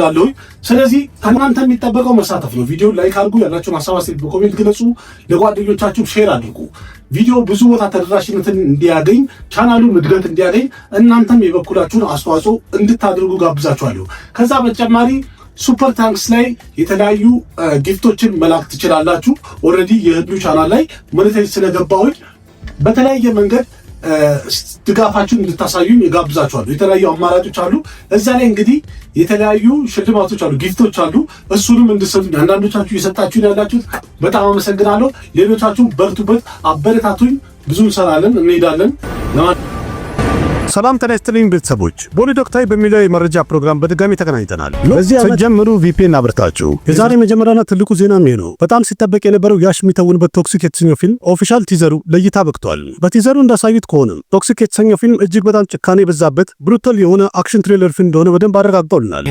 ያለው ስለዚህ ከእናንተ የሚጠበቀው መሳተፍ ነው። ቪዲዮ ላይክ አድርጉ፣ ያላችሁን ሐሳብ አስተያየት በኮሜንት ግለጹ፣ ለጓደኞቻችሁ ሼር አድርጉ። ቪዲዮ ብዙ ቦታ ተደራሽነትን እንዲያገኝ ቻናሉን እድገት እንዲያገኝ እናንተም የበኩላችሁን አስተዋጽኦ እንድታደርጉ ጋብዛችኋለሁ። ከዛ በተጨማሪ ሱፐር ታንክስ ላይ የተለያዩ ጊፍቶችን መላክ ትችላላችሁ። ኦልሬዲ የህዱ ቻናል ላይ ሞኔታይዝ ስለገባሁኝ በተለያየ መንገድ ድጋፋችሁን እንድታሳዩኝ ጋብዛችኋለሁ። የተለያዩ አማራጮች አሉ። እዛ ላይ እንግዲህ የተለያዩ ሽልማቶች አሉ፣ ጊፍቶች አሉ። እሱንም እንድትሰጡኝ አንዳንዶቻችሁ እየሰጣችሁኝ ያላችሁት በጣም አመሰግናለሁ። ሌሎቻችሁ በርቱበት፣ አበረታቱኝ። ብዙ እንሰራለን፣ እንሄዳለን። ሰላም ጤና ይስጥልኝ ቤተሰቦች፣ ቦሊ ዶክተር በሚለው የመረጃ ፕሮግራም በድጋሚ ተገናኝተናል። በዚህ ዓመት ጀምሩ ቪፒኤን አብርታችሁ። የዛሬ መጀመሪያና ትልቁ ዜና ነው በጣም ሲጠበቅ የነበረው ያሽ የሚተውንበት ቶክሲክ የተሰኘው ፊልም ኦፊሻል ቲዘሩ ለእይታ በቅቷል። በቲዘሩ እንዳሳዩት ከሆነ ቶክሲክ የተሰኘው ፊልም እጅግ በጣም ጭካኔ የበዛበት ብሩታል የሆነ አክሽን ትሪለር ፊልም እንደሆነ በደንብ አረጋግጠውልናል።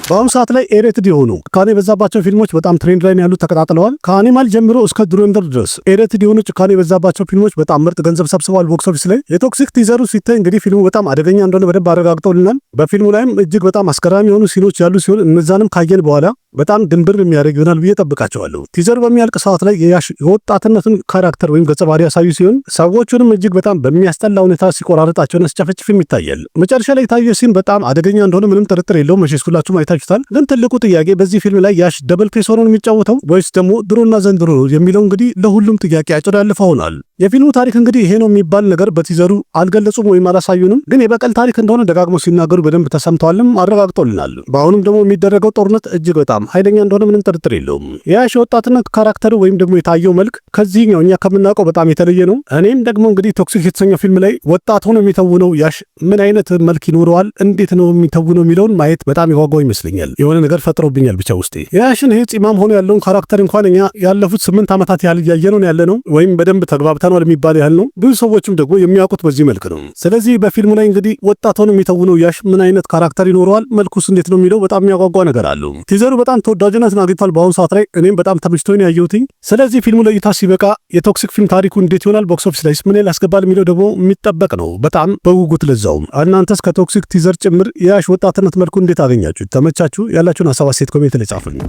በአሁኑ ሰዓት ላይ ኤሬትድ የሆኑ ጭካኔ የበዛባቸው ፊልሞች በጣም ትሬንድ ላይ ያሉት ተቀጣጥለዋል። ከአኒማል ጀምሮ እስከ ዱሬንደር ድረስ ኤሬትድ የሆኑ ጭካኔ የበዛባቸው ፊልሞች በጣም ምርጥ ገንዘብ ሰብስበዋል ቦክስ ኦፊስ ላይ። የቶክሲክ ቲዘሩ ሲታይ እንግዲህ ፊልሙ በጣም አደገኛ እንደሆነ በደንብ አረጋግጠውልናል። በፊልሙ ላይም እጅግ በጣም አስገራሚ የሆኑ ሲኖች ያሉ ሲሆን እነዛንም ካየን በኋላ በጣም ድንብር የሚያደርግ ይሆናል ብዬ ጠብቃቸዋለሁ። ቲዘር በሚያልቅ ሰዓት ላይ የያሽ የወጣትነትን ካራክተር ወይም ገጸ ባህሪ ያሳዩ ሲሆን ሰዎቹንም እጅግ በጣም በሚያስጠላ ሁኔታ ሲቆራረጣቸውና ሲጨፈጭፍም ይታያል። መጨረሻ ላይ የታየ ሲን በጣም አደገኛ እንደሆነ ምንም ጥርጥር የለውም። መቼስ ሁላችሁም አይታችሁታል። ግን ትልቁ ጥያቄ በዚህ ፊልም ላይ ያሽ ደብል ፌስ ሆኖ የሚጫወተው ወይስ ደግሞ ድሮና ዘንድሮ የሚለው እንግዲህ ለሁሉም ጥያቄ አጭር ያለፈ ሆኗል። የፊልሙ ታሪክ እንግዲህ ይሄ ነው የሚባል ነገር በቲዘሩ አልገለጹም ወይም አላሳዩንም። ግን የበቀል ታሪክ እንደሆነ ደጋግሞ ሲናገሩ በደንብ ተሰምተዋልም አረጋግጦልናል። በአሁኑም ደግሞ የሚደረገው ጦርነት እጅግ በጣም ኃይለኛ እንደሆነ ምንም ጥርጥር የለውም። የያሽ ወጣትነት ካራክተሩ ወይም ደግሞ የታየው መልክ ከዚህኛው እኛ ከምናውቀው በጣም የተለየ ነው። እኔም ደግሞ እንግዲህ ቶክሲክ የተሰኘው ፊልም ላይ ወጣት ሆኖ የሚተውነው ያሽ ምን አይነት መልክ ይኖረዋል፣ እንዴት ነው የሚተውነው የሚለውን ማየት በጣም የጓጓው ይመስለኛል። የሆነ ነገር ፈጥሮብኛል ብቻ ውስጤ። የያሽን ይሄ ጺማም ሆኖ ያለውን ካራክተር እንኳን እኛ ያለፉት 8 ዓመታት ያህል እያየነው ያለነው ወይም በደንብ ተግባብተናል የሚባል ያህል ነው። ብዙ ሰዎችም ደግሞ የሚያውቁት በዚህ መልክ ነው። ስለዚህ በፊልሙ ላይ እንግዲህ ወጣት ሆኖ የሚተውነው ያሽ ምን አይነት ካራክተር ይኖረዋል፣ መልኩስ እንዴት ነው የሚለው በጣም የሚያጓጓ ነገር አለው። ቲዘሩ በጣም ተወዳጅነትን አግኝቷል በአሁኑ ሰዓት ላይ። እኔም በጣም ተመችቶኝ ነው ያየሁት። ስለዚህ ፊልሙ ለእይታ ሲበቃ የቶክሲክ ፊልም ታሪኩ እንዴት ይሆናል፣ ቦክስ ኦፊስ ላይ ምን ያስገባል የሚለው ደግሞ የሚጠበቅ ነው በጣም በጉጉት ለዛውም። እናንተስ ከቶክሲክ ቲዘር ጭምር የያሽ ወጣትነት መልኩ እንዴት አገኛችሁ? ተመቻችሁ? ያላችሁን ሐሳብ አስተያየት ኮሜንት ላይ ጻፉልኝ።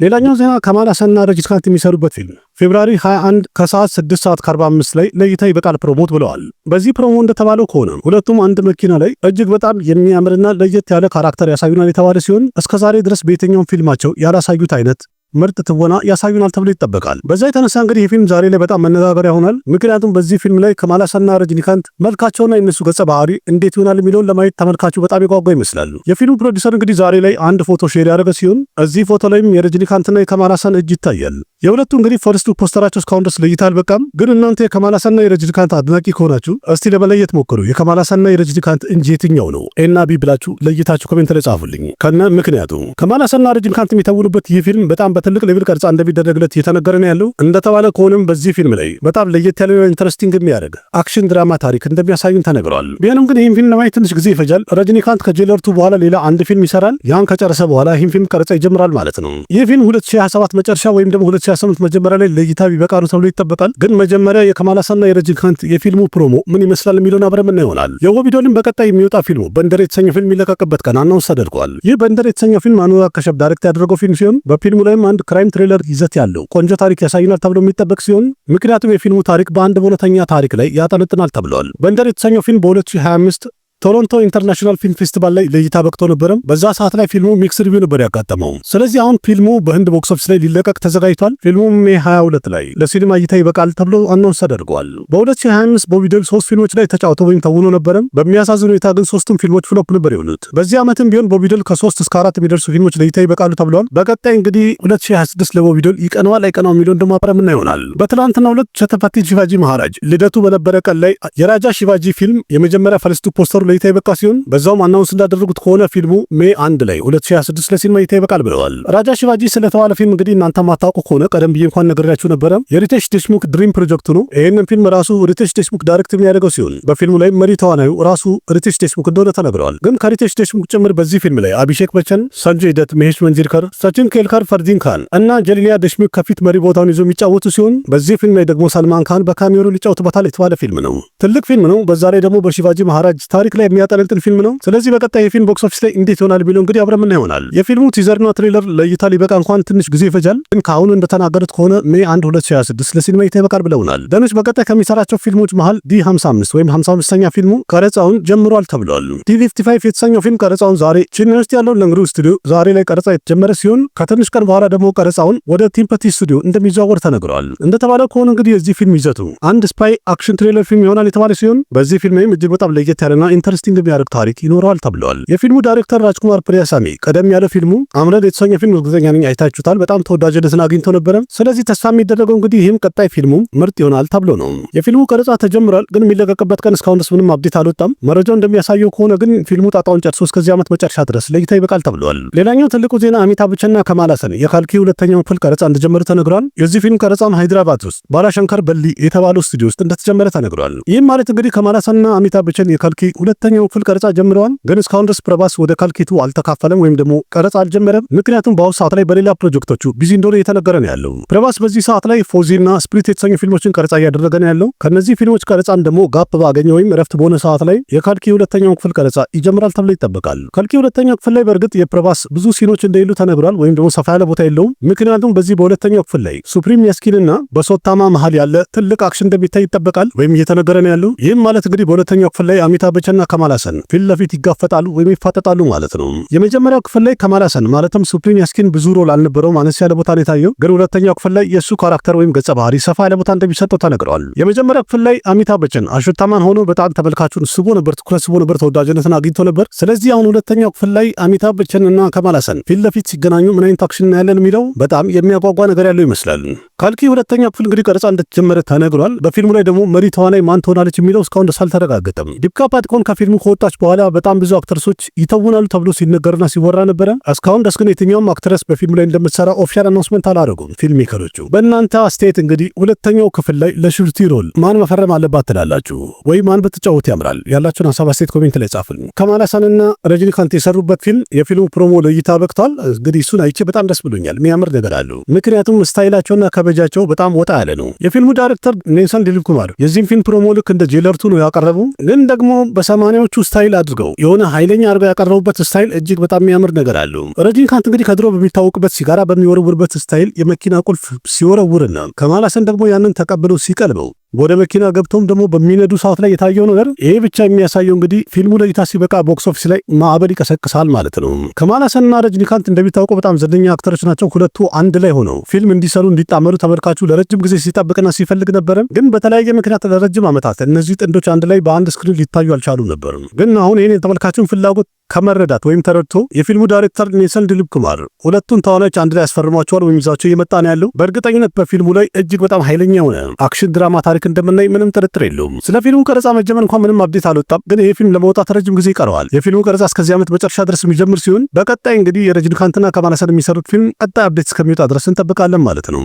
ሌላኛው ዜና ከማል ሐሰንና ረጅካንት የሚሰሩበት ፊልም ፌብሩዋሪ 21 ከሰዓት 6:45 ላይ ለእይታ ይበቃል ፕሮሞት ብለዋል። በዚህ ፕሮሞ እንደተባለው ከሆነ ሁለቱም አንድ መኪና ላይ እጅግ በጣም የሚያምርና ለየት ያለ ካራክተር ያሳዩናል የተባለ ሲሆን እስከዛሬ ድረስ በየትኛውም ፊልማቸው ያላሳዩት አይነት ምርጥ ትወና ያሳዩናል ተብሎ ይጠበቃል። በዛ የተነሳ እንግዲህ የፊልም ዛሬ ላይ በጣም መነጋገሪያ ይሆናል። ምክንያቱም በዚህ ፊልም ላይ ከማል ሐሰንና ረጅኒካንት መልካቸውና የነሱ ገጸ ባህሪ እንዴት ይሆናል የሚለውን ለማየት ተመልካቹ በጣም የጓጓ ይመስላል። የፊልሙ ፕሮዲውሰር እንግዲህ ዛሬ ላይ አንድ ፎቶ ሼር ያደረገ ሲሆን እዚህ ፎቶ ላይም የረጅኒካንትና የከማል ሐሰን እጅ ይታያል። የሁለቱ እንግዲህ ፈርስት ሉክ ፖስተራቸው እስካሁን ድረስ ለእይታ አልበቃም። ግን እናንተ የከማል ሐሰንና የረጅኒካንት አድናቂ ከሆናችሁ እስቲ ለመለየት ሞክሩ። የከማል ሐሰንና የረጅኒካንት እንጂ የትኛው ነው ኤና ቢ ብላችሁ ለይታችሁ ኮሜንት ላይ ጻፉልኝ። ከነ ምክንያቱ ከማል ሐሰንና ረጅኒካንት የሚተውኑበት ይህ ፊልም በጣም በትልቅ ሌቭል ቀርጻ እንደሚደረግለት እየተነገረ ነው ያለው። እንደተባለ ከሆነም በዚህ ፊልም ላይ በጣም ለየት ያለ ኢንተረስቲንግ የሚያደርግ አክሽን ድራማ ታሪክ እንደሚያሳዩን ተነግሯል። ቢሆንም ግን ይህን ፊልም ለማየት ትንሽ ጊዜ ይፈጃል። ረጅኒካንት ከጄለርቱ በኋላ ሌላ አንድ ፊልም ይሰራል። ያን ከጨረሰ በኋላ ይህን ፊልም ቀረጻ ይጀምራል ማለት ነው። ይህ ፊልም 2027 መጨረሻ ወይም ደግሞ 2028 መጀመሪያ ላይ ለእይታ ቢበቃ ነው ተብሎ ይጠበቃል። ግን መጀመሪያ የከማል ሐሰንና የረጅኒካንት የፊልሙ ፕሮሞ ምን ይመስላል የሚለውን አብረን ምን ይሆናል። የኦቢዶልም በቀጣይ የሚወጣ ፊልሙ በንደር የተሰኘው ፊልም የሚለቀቅበት ቀን አናውንስ ተደርጓል። ይህ በንደር የተሰኘው ፊልም አኑራ ከሸፍ ዳይሬክት ያደረገው ፊልም ሲሆን በፊልሙ ላይም አንድ ክራይም ትሪለር ይዘት ያለው ቆንጆ ታሪክ ያሳይናል ተብሎ የሚጠበቅ ሲሆን ምክንያቱም የፊልሙ ታሪክ በአንድ በእውነተኛ ታሪክ ላይ ያጠነጥናል ተብሏል። በንደር የተሰኘው ፊልም በ2025 ቶሮንቶ ኢንተርናሽናል ፊልም ፌስቲቫል ላይ ለእይታ በቅቶ ነበር። በዛ ሰዓት ላይ ፊልሙ ሚክስ ሪቪው ነበር ያጋጠመው። ስለዚህ አሁን ፊልሙ በህንድ ቦክስ ኦፊስ ላይ ሊለቀቅ ተዘጋጅቷል። ፊልሙ ሜይ 22 ላይ ለሲኒማ እይታ ይበቃል ተብሎ አናውንስ ተደርጓል። በ2025 ቦቢዶል 3 ፊልሞች ላይ ተጫውቶ ወይም ተውኖ ነበር። በሚያሳዝን ሁኔታ ግን 3ቱም ፊልሞች ፍሎፕ ነበር የሆኑት። በዚህ ዓመትም ቢሆን ቦቢዶል ከ3 እስከ 4 የሚደርሱ ፊልሞች ለእይታ ይበቃሉ ተብሏል። በቀጣይ እንግዲህ 2026 ለቦቢዶል ይቀነዋል አይቀናው የሚለውን ደግሞ አብረን ምን ይሆናል። በትናንትናው ዕለት ቸትራፓቲ ሺቫጂ መሃራጅ ልደቱ በነበረ ቀን ላይ የራጃ ሺቫጂ ፊልም የመጀመሪያ ፈርስት ፖስተሩ ለእይታ የበቃ ሲሆን በዛውም አናውንስ እንዳደረጉት ከሆነ ፊልሙ ሜይ 1 ላይ 2026 ለሲኒማ እይታ ይበቃል ብለዋል። ራጃ ሽቫጂ ስለተባለ ፊልም እንግዲህ እናንተ ማታውቁ ከሆነ ቀደም ብዬ እንኳን ነግሬያችሁ ነበረ። የሪቴሽ ዴሽሙክ ድሪም ፕሮጀክቱ ነው። ይህንን ፊልም ራሱ ሪቴሽ ዴሽሙክ ዳይሬክት የሚያደርገው ሲሆን በፊልሙ ላይ መሪ ተዋናዩ ራሱ ሪቴሽ ዴሽሙክ እንደሆነ ተነግረዋል። ግን ከሪቴሽ ዴሽሙክ ጭምር በዚህ ፊልም ላይ አቢሼክ በቸን፣ ሰንጀይ ደት፣ መሄሽ መንጂርከር፣ ሰቺን ኬልከር፣ ፈርዲን ካን እና ጀሊሊያ ዴሽሙክ ከፊት መሪ ቦታውን ይዞ የሚጫወቱ ሲሆን በዚህ ፊልም ላይ ደግሞ ሰልማን ካን በካሜሮ ሊጫወትበታል የተባለ ፊልም ነው። ትልቅ ፊልም ነው። በዛ ላይ ደግሞ በሺቫጂ መሃራጅ ታሪክ ላይ የሚያጠነጥን ፊልም ነው። ስለዚህ በቀጣይ የፊልም ቦክስ ኦፊስ ላይ እንዴት ይሆናል ቢለው እንግዲህ አብረን ምን ይሆናል። የፊልሙ ቲዘርና ትሬለር ለእይታ ሊበቃ እንኳን ትንሽ ጊዜ ይፈጃል። ግን ከአሁኑ እንደተናገሩት ከሆነ ሜይ 1 2026 ለሲኒማ እይታ ይበቃል ብለውናል። ደኖች በቀጣይ ከሚሰራቸው ፊልሞች መሃል ዲ55 ወይም 55ኛ ፊልሙ ቀረጻውን ጀምሯል ተብሏል። ዲ55 የተሰኘው ፊልም ቀረጻውን ዛሬ ቺን ውስጥ ያለው ለንግሩ ስቱዲዮ ዛሬ ላይ ቀረጻ የተጀመረ ሲሆን ከትንሽ ቀን በኋላ ደግሞ ቀረጻውን ወደ ቲምፐቲ ስቱዲዮ እንደሚዘዋወር ተነግሯል። እንደተባለው ከሆነ እንግዲህ የዚህ ፊልም ይዘቱ አንድ ስፓይ አክሽን ትሬለር ፊልም ይሆናል የተባለ ሲሆን በዚህ ፊልም ላይም እጅግ በጣም ለየት ያለና ኢንተረስቲንግ የሚያደርግ ታሪክ ይኖረዋል ተብሏል። የፊልሙ ዳይሬክተር ራጅኩማር ፕሪያሳሚ ቀደም ያለ ፊልሙ አምረድ የተሰኘ ፊልም እርግጠኛ ነኝ አይታችሁታል። በጣም ተወዳጅነትን አግኝቶ ነበረ። ስለዚህ ተስፋ የሚደረገው እንግዲህ ይህም ቀጣይ ፊልሙ ምርጥ ይሆናል ተብሎ ነው። የፊልሙ ቀረጻ ተጀምሯል። ግን የሚለቀቅበት ቀን እስካሁን ድረስ ምንም አፕዴት አልወጣም። መረጃው እንደሚያሳየው ከሆነ ግን ፊልሙ ጣጣውን ጨርሶ እስከዚህ ዓመት መጨረሻ ድረስ ለእይታ ይበቃል ተብሏል። ሌላኛው ትልቁ ዜና አሚታብ በቸንና ከማል ሃሰን የካልኪ ሁለተኛው ክፍል ቀረጻ እንደጀመረ ተነግሯል። የዚህ ፊልም ቀረጻም ሃይድራባድ ውስጥ ባላሸንከር በሊ የተባለው ስቱዲዮ ውስጥ እንደተጀመረ ተነግሯል። ይህም ማለት እንግዲህ ከማል ሃሰንና አሚታብ በቸን የካልኪ ሁለተኛው ክፍል ቀረጻ ጀምረዋል። ግን እስካሁን ድረስ ፕረባስ ወደ ካልኪቱ አልተካፈለም ወይም ደግሞ ቀረጻ አልጀመረም። ምክንያቱም በአሁኑ ሰዓት ላይ በሌላ ፕሮጀክቶቹ ቢዚ እንደሆነ እየተነገረ ነው ያለው። ፕረባስ በዚህ ሰዓት ላይ ፎዚና ስፕሪት የተሰኙ ፊልሞችን ቀረጻ እያደረገ ነው ያለው። ከነዚህ ፊልሞች ቀረጻን ደግሞ ጋፕ ባገኘ ወይም ረፍት በሆነ ሰዓት ላይ የካልኪ ሁለተኛው ክፍል ቀረጻ ይጀምራል ተብሎ ይጠበቃል። ካልኪ ሁለተኛው ክፍል ላይ በእርግጥ የፕረባስ ብዙ ሲኖች እንደሌሉ ተነግሯል። ወይም ደግሞ ሰፋ ያለ ቦታ የለውም። ምክንያቱም በዚህ በሁለተኛው ክፍል ላይ ሱፕሪም ያስኪንና በሶታማ መሃል ያለ ትልቅ አክሽን እንደሚታይ ይጠበቃል ወይም እየተነገረ ነው ያለው። ይህም ማለት እንግዲህ በሁለተኛው ክፍል ላይ አሚታብ በቸንና ከማል ሃሰን ፊት ለፊት ይጋፈጣሉ ወይም ይፋጠጣሉ ማለት ነው። የመጀመሪያው ክፍል ላይ ከማል ሃሰን ማለትም ሱፕሪም ያስኪን ብዙ ሮል አልነበረውም፣ አነስ ያለ ቦታ ነው የታየው። ግን ሁለተኛው ክፍል ላይ የሱ ካራክተር ወይም ገጸ ባህሪ ሰፋ ያለ ቦታ እንደሚሰጠው ተነግሯል። የመጀመሪያው ክፍል ላይ አሚታብ በቸን አሽታማን ሆኖ በጣም ተመልካቹን ስቦ ነበር፣ ትኩረት ስቦ ነበር፣ ተወዳጅነትን አግኝቶ ነበር። ስለዚህ አሁን ሁለተኛው ክፍል ላይ አሚታብ በቸን እና ከማል ሃሰን ፊት ለፊት ሲገናኙ ምን አይነት አክሽን ያለን የሚለው በጣም የሚያጓጓ ነገር ያለው ይመስላል። ካልኪ ሁለተኛው ክፍል እንግዲህ ቀረጻ እንደተጀመረ ተነግሯል። በፊልሙ ላይ ደግሞ መሪ ተዋናይ ማን ትሆናለች የሚለው እስካሁን ድረስ አልተረጋገጠም። ዲፒካ ፓዱኮን ከፊልሙ ከወጣች በኋላ በጣም ብዙ አክተርሶች ይተውናሉ ተብሎ ሲነገርና ሲወራ ነበረ። እስካሁን ድረስ ግን የትኛውም አክትረስ በፊልሙ ላይ እንደምትሰራ ኦፊሻል አናውንስመንት አላደረጉም ፊልም ሜከሮቹ። በእናንተ አስተያየት እንግዲህ ሁለተኛው ክፍል ላይ ለሹርቲ ሮል ማን መፈረም አለባት ትላላችሁ? ወይ ማን በተጫወት ያምራል? ያላችሁን ሀሳብ አስተያየት ኮሜንት ላይ ጻፉልኝ። ከማል ሃሰንና ረጅኒካንት የሰሩበት ፊልም የፊልሙ ፕሮሞ ለእይታ በቅቷል። እንግዲህ እሱን አይቼ በጣም ደስ ብሎኛል። የሚያምር ነገር አለው። ምክንያቱም ስታይላቸውና ከበጃቸው በጣም ወጣ ያለ ነው። የፊልሙ ዳይሬክተር ኔልሰን ዲሊፕ ኩማር የዚህም ፊልም ፕሮሞ ልክ እንደ ጄለርቱ ነው ያቀረቡ። ግን ደግሞ በሰማንያዎቹ ስታይል አድርገው የሆነ ኃይለኛ አድርገው ያቀረቡበት ስታይል እጅግ በጣም የሚያምር ነገር አለው። ረጅኒካንት እንግዲህ ከድሮ በሚታወቅበት ሲጋራ በሚወረውርበት ስታይል የመኪና ቁልፍ ሲወረውርና ከማል ሃሰን ደግሞ ያንን ተቀብሎ ሲቀልበው ወደ መኪና ገብቶም ደግሞ በሚነዱ ሰዓት ላይ የታየው ነገር ይሄ ብቻ የሚያሳየው እንግዲህ ፊልሙ ለእይታ ሲበቃ ቦክስ ኦፊስ ላይ ማዕበል ይቀሰቅሳል ማለት ነው። ከማል ሃሰንና ረጅኒካንት እንደሚታወቀው በጣም ዝነኛ አክተሮች ናቸው። ሁለቱ አንድ ላይ ሆነው ፊልም እንዲሰሩ እንዲጣመሩ ተመልካቹ ለረጅም ጊዜ ሲጠብቅና ሲፈልግ ነበር። ግን በተለያየ ምክንያት ለረጅም ዓመታት እነዚህ ጥንዶች አንድ ላይ በአንድ ስክሪን ሊታዩ አልቻሉም ነበር። ግን አሁን ይሄን የተመልካቹን ፍላጎት ከመረዳት ወይም ተረድቶ የፊልሙ ዳይሬክተር ኔልሰን ዲሊፕ ኩማር ሁለቱን ተዋናዮች አንድ ላይ ያስፈርሟቸዋል ወይም ይዛቸው እየመጣ ነው ያለው። በእርግጠኝነት በፊልሙ ላይ እጅግ በጣም ኃይለኛ የሆነ አክሽን ድራማ ታሪክ እንደምናይ ምንም ጥርጥር የለውም። ስለ ፊልሙ ቀረጻ መጀመር እንኳን ምንም አፕዴት አልወጣም። ግን ይሄ ፊልም ለመውጣት ረጅም ጊዜ ይቀረዋል። የፊልሙ ቀረጻ እስከዚህ ዓመት መጨረሻ ድረስ የሚጀምር ሲሆን በቀጣይ እንግዲህ የረጅኒካንትና ከማል ሃሰን የሚሰሩት ፊልም ቀጣይ አፕዴት እስከሚወጣ ድረስ እንጠብቃለን ማለት ነው።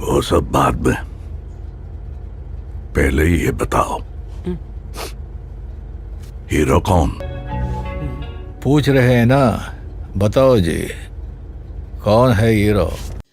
वो सब बाद में, पहले ये बताओ हीरो कौन? पूछ रहे हैं ना, बताओ जी, कौन है हीरो?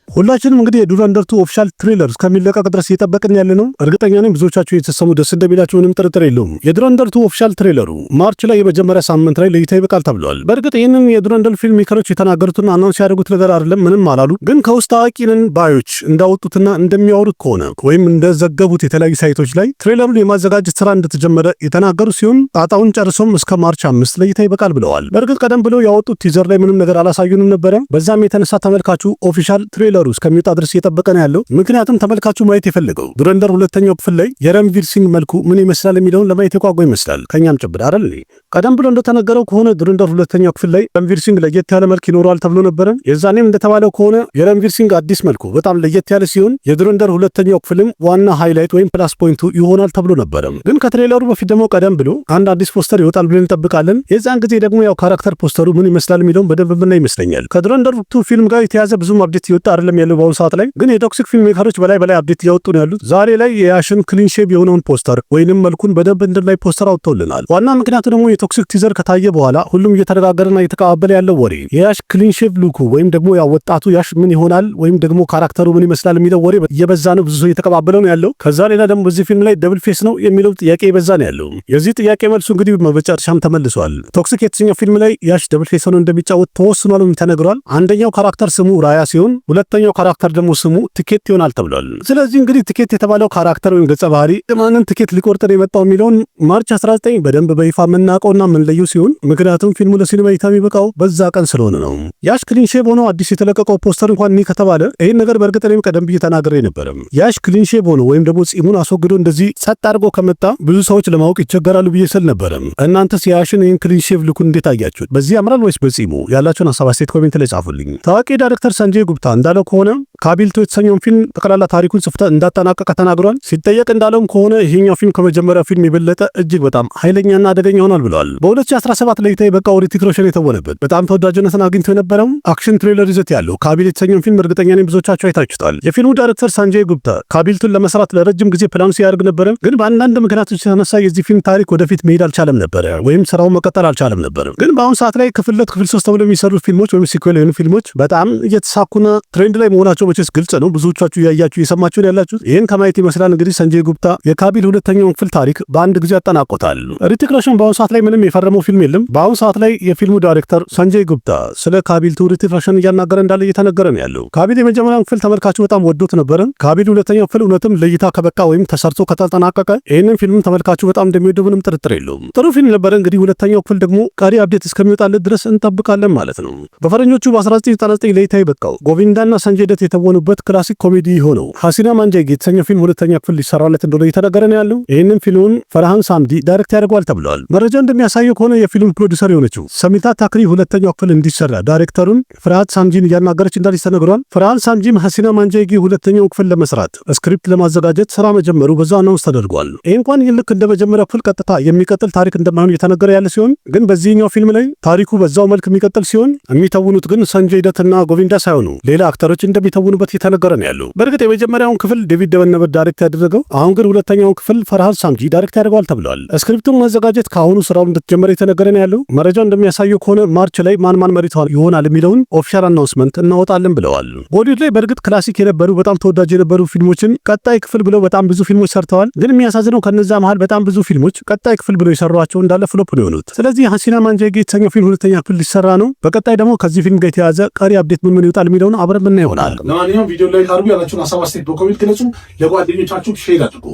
ሁላችንም እንግዲህ የዱራንደር 2 ኦፊሻል ትሬለር እስከሚለቀቅ ድረስ እየጠበቅን ያለ ነው። እርግጠኛ ነኝ ብዙዎቻችሁ የተሰሙ ደስ እንደሚላችሁ ምንም ጥርጥር የለውም። የዱራንደር 2 ኦፊሻል ትሬለሩ ማርች ላይ የመጀመሪያ ሳምንት ላይ ለእይታ ይበቃል ተብሏል። በእርግጥ ይህንን የዱራንደር ፊልም ሜከሮች የተናገሩትና አናውንስ ያደረጉት ነገር አይደለም፣ ምንም አላሉ። ግን ከውስጥ አዋቂንን ባዮች እንዳወጡትና እንደሚያወሩት ከሆነ ወይም እንደዘገቡት የተለያዩ ሳይቶች ላይ ትሬለሩን የማዘጋጀት ስራ እንደተጀመረ የተናገሩ ሲሆን ጣጣውን ጨርሶም እስከ ማርች 5 ለእይታ ይበቃል ብለዋል። በእርግጥ ቀደም ብለው ያወጡት ቲዘር ላይ ምንም ነገር አላሳዩንም ነበረ። በዛም የተነሳ ተመልካቹ ኦፊሻል ትሬለሩ ነገሩ እስከሚወጣ ድረስ እየጠበቀ ነው ያለው። ምክንያቱም ተመልካቹ ማየት የፈለገው ዱረንደር ሁለተኛው ክፍል ላይ የረን ቪርሲንግ መልኩ ምን ይመስላል የሚለውን ለማየት የጓጓ ይመስላል። ከኛም ጭብጥ አይደል? ቀደም ብሎ እንደተነገረው ከሆነ ዱረንደር ሁለተኛው ክፍል ላይ ረን ቪርሲንግ ለየት ያለ መልክ ይኖረዋል ተብሎ ነበረ። የዛኔም እንደተባለው ከሆነ የረን ቪርሲንግ አዲስ መልኩ በጣም ለየት ያለ ሲሆን የዱረንደር ሁለተኛው ክፍልም ዋና ሃይላይት ወይም ፕላስ ፖይንቱ ይሆናል ተብሎ ነበረ። ግን ከትሬለሩ በፊት ደግሞ ቀደም ብሎ አንድ አዲስ ፖስተር ይወጣል ብለን እንጠብቃለን። የዛን ጊዜ ደግሞ ያው ካራክተር ፖስተሩ ምን ይመስላል የሚለውን በደንብ ምናይ ይመስለኛል። ከዱረንደር 2 ፊልም ጋር የተያዘ ብዙም አፕዴት ይወጣ አይደለም ያለው በአሁኑ ሰዓት ላይ ግን የቶክሲክ ፊልም ሜከሮች በላይ አፕዴት እያወጡ ነው ያሉት። ዛሬ ላይ የያሽን ክሊን ሼቭ የሆነውን ፖስተር ወይንም መልኩን በደንብ እንድናይ ፖስተር አውጥተውልናል። ዋና ምክንያቱ ደግሞ የቶክሲክ ቲዘር ከታየ በኋላ ሁሉም እየተነጋገረና እየተቀባበለ ያለው ወሬ የያሽ ክሊን ሼቭ ሉኩ ወይም ደግሞ ያው ወጣቱ ያሽ ምን ይሆናል ወይም ደግሞ ካራክተሩ ምን ይመስላል የሚለው ወሬ እየበዛ ነው። ብዙ ሰው እየተቀባበለው ነው ያለው። ከዛ ሌላ ደግሞ በዚህ ፊልም ላይ ደብል ፌስ ነው የሚለው ጥያቄ ይበዛ ነው ያለው። የዚህ ጥያቄ መልሱ እንግዲህ በመጨረሻም ተመልሷል። ቶክሲክ የተሰኘው ፊልም ላይ ያሽ ደብል ፌስ ሆኖ እንደሚጫወት ተወስኗል ተነግሯል። አንደኛው ካራክተር ስሙ ራያ ሲሆን ሁለተኛው ካራክተር ደግሞ ስሙ ቲኬት ይሆናል ተብሏል። ስለዚህ እንግዲህ ቲኬት የተባለው ካራክተር ወይም ገጸ ባህሪ ማንን ቲኬት ሊቆርጥ ነው የመጣው የሚለውን ማርች 19 በደንብ በይፋ የምናውቀውና የምንለየው ሲሆን ምክንያቱም ፊልሙ ለሲኒማ እይታ የሚበቃው በዛ ቀን ስለሆነ ነው። ያሽ ክሊን ሼቭ ሆኖ አዲስ የተለቀቀው ፖስተር እንኳን እኔ ከተባለ ይህን ነገር በእርግጥ እኔም ቀደም ብዬ ተናግሬ ነበረ። ያሽ ክሊን ሼቭ ሆኖ ወይም ደግሞ ጺሙን አስወግዶ እንደዚህ ጸጥ አድርጎ ከመጣ ብዙ ሰዎች ለማወቅ ይቸገራሉ ብዬ ስል ነበረ። እናንተስ የያሽን ይህን ክሊን ሼቭ ልኩን እንዴት አያችሁት? በዚህ ያምራል ወይስ በጺሙ? ያላችሁን ሀሳብ አስተያየት ኮሜንት ላይ ጻፉልኝ። ታዋቂ ዳይሬክተር ሰንጄይ ጉፕታ እንዳለው ከሆነ ካቢልቶ የተሰኘውን ፊልም ጠቅላላ ታሪኩን ጽፍታ እንዳጠናቀቀ ተናግሯል። ሲጠየቅ እንዳለውም ከሆነ ይሄኛው ፊልም ከመጀመሪያው ፊልም የበለጠ እጅግ በጣም ኃይለኛና አደገኛ ሆኗል ብለዋል። በ2017 ለይታ የበቃው ሪቲክ ሮሽን የተወነበት በጣም ተወዳጅነትን አግኝቶ የነበረው አክሽን ትሪለር ይዘት ያለው ካቢል የተሰኘውን ፊልም እርግጠኛ ነኝ ብዙዎቻችሁ አይታችሁታል። የፊልሙ ዳይሬክተር ሰንጄይ ጉፕታ ካቢልቱን ለመስራት ለረጅም ጊዜ ፕላን ሲያደርግ ነበረ። ግን በአንዳንድ ምክንያቶች የተነሳ የዚህ ፊልም ታሪክ ወደፊት መሄድ አልቻለም ነበረ ወይም ስራውን መቀጠል አልቻለም ነበረ። ግን በአሁኑ ሰዓት ላይ ክፍል 2 ክፍል 3 ተብሎ የሚሰሩ ፊልሞች ወይም ሲኩዌል የሆኑ ፊልሞች በጣም እየተሳኩና ትሬንድ ላይ መሆናቸው መቼስ ግልጽ ነው። ብዙዎቻችሁ ያያችሁ የሰማችሁ ያላችሁት ይህን ከማየት ይመስላል እንግዲህ ሰንጄይ ጉፕታ የካቢል ሁለተኛውን ክፍል ታሪክ በአንድ ጊዜ ያጠናቆታል። ሪቲክ ሮሽን በአሁኑ ሰዓት ላይ ምንም የፈረመው ፊልም የለም። በአሁኑ ሰዓት ላይ የፊልሙ ዳይሬክተር ሰንጄይ ጉፕታ ስለ ካቢልቱ ሪቲክ ሮሽን እያናገረ እንዳለ እየተነገረ ነው ያለው። ካቢል የመጀመሪያውን ክፍል ተመልካቹ በጣም ወዶት ነበረ። ካቢል ሁለተኛው ክፍል እውነትም ለእይታ ከበቃ ወይም ተሰርቶ ከተጠናቀቀ ይህንን ፊልም ተመልካቹ በጣም እንደሚወደው ምንም ጥርጥር የለውም። ጥሩ ፊልም ነበረ። እንግዲህ ሁለተኛው ክፍል ደግሞ ቀሪ አፕዴት እስከሚወጣለት ድረስ እንጠብቃለን ማለት ነው። በፈረንጆቹ በ1999 ለእይታ የበቃው ጎቪንዳና ሰንጄይ ደት የተወኑበት ክላሲክ ኮሜዲ ሆነው ሀሲና ማንጃጊ የተሰኘው ፊልም ሁለተኛ ክፍል ሊሰራለት እንደሆነ እየተነገረ ነው ያለው። ይህንን ፊልሙን ፈርሃን ሳምዲ ዳይሬክት ያደርገዋል ተብሏል። መረጃ እንደሚያሳየው ከሆነ የፊልም ፕሮዲውሰር የሆነችው ሰሚታ ታክሪ ሁለተኛው ክፍል እንዲሰራ ዳይሬክተሩን ፍርሃት ሳምጂን እያናገረች እንዳለች ተነግሯል። ፍርሃት ሳምጂም ሀሲና ማንጃጊ ሁለተኛው ክፍል ለመስራት ስክሪፕት ለማዘጋጀት ስራ መጀመሩ በዛው አናውንስ ተደርጓል። ይህ እንኳን ልክ እንደ መጀመሪያው ክፍል ቀጥታ የሚቀጥል ታሪክ እንደማይሆን እየተነገረ ያለ ሲሆን ግን በዚህኛው ፊልም ላይ ታሪኩ በዛው መልክ የሚቀጥል ሲሆን የሚተውኑት ግን ሰንጄይ ደትና ጎቪንዳ ሳይሆኑ ሌላ አክተሮች እንደሚተውኑበት እየተነገረ ነው ያለው። በእርግጥ የመጀመሪያውን ክፍል ዴቪድ ደበነበ ዳይሬክት ያደረገው፣ አሁን ግን ሁለተኛውን ክፍል ፈርሃን ሳምጂ ዳይሬክት ያደርገዋል ተብሏል። ስክሪፕቱን ማዘጋጀት ከአሁኑ ስራውን እንደተጀመረ የተነገረ ነው ያለው። መረጃው እንደሚያሳየው ከሆነ ማርች ላይ ማን መሪ ይሆናል የሚለውን ኦፊሻል አናውንስመንት እናወጣለን ብለዋል። ቦሊውድ ላይ በእርግጥ ክላሲክ የነበሩ በጣም ተወዳጅ የነበሩ ፊልሞችን ቀጣይ ክፍል ብለው በጣም ብዙ ፊልሞች ሰርተዋል። ግን የሚያሳዝነው ከነዛ መሃል በጣም ብዙ ፊልሞች ቀጣይ ክፍል ብለው የሰሯቸው እንዳለ ፍሎፕ ነው የሆኑት። ስለዚህ ሀሲና ማንጃጊ የተሰኘው ፊልም ሁለተኛ ክፍል ሊሰራ ነው። በቀጣይ ደግሞ ከዚህ ፊልም ጋር የተያዘ ቀሪ አፕዴት ምን ይወጣል የሚለውን አብረን ምን ይሆናል። ለማንኛውም ቪዲዮ ላይ ካርጉ ያላችሁን ሀሳብ አስተያየት በኮሜንት ግለጹ። ለጓደኞቻችሁ ሼር አድርጉ።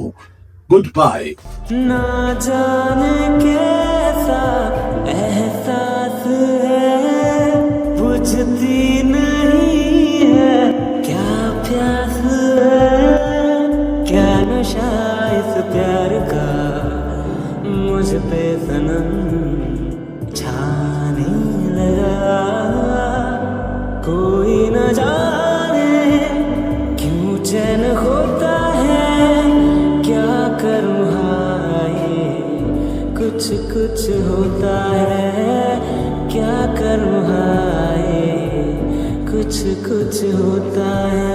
ጉድ ባይ። ना जाने कैसा एहसास है बुझती नहीं है क्या प्यास है क्या नशा इस प्यार का मुझ पे सनम छाने लगा कोई न जाने क्यों चैन होता है क्या करूँ हाय कुछ कुछ होता है क्या करूँ हाय कुछ कुछ होता है।